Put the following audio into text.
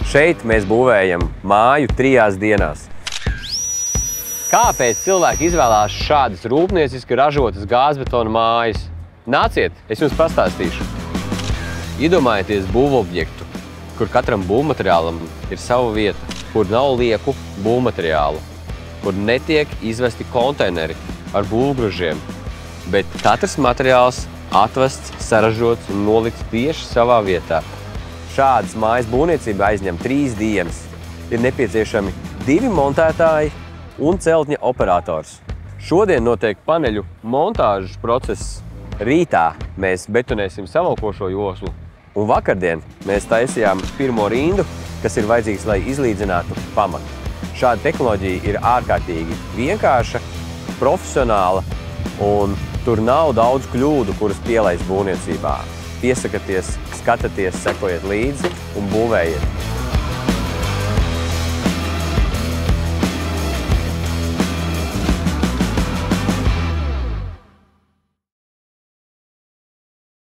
Šeit mēs būvējam māju 3 dienās. Kāpēc cilvēki izvēlās šādas rūpnieciski ražotas gāzbetona mājas? Nāciet, es jums pastāstīšu. Iedomājieties būvobjektu, kur katram būvmateriālam ir sava vieta, kur nav lieku būvmateriālu, kur netiek izvesti konteineri ar būvgružiem, bet katrs materiāls atvests, saražots un nolikts tieši savā vietā. Šādas mājas būvniecība aizņem 3 dienas. Ir nepieciešami 2 montētāji un celtņa operators. Šodien notiek paneļu montāžas process. Rītā mēs betonēsim savalkošo joslu. Un vakardien mēs taisījām pirmo rindu, kas ir vajadzīgs, lai izlīdzinātu pamatu. Šāda tehnoloģija ir ārkārtīgi vienkārša, profesionāla un tur nav daudz kļūdu, kuras pielaist būvniecībā. Piesakaties, skatieties, sekojiet līdzi un būvējiet.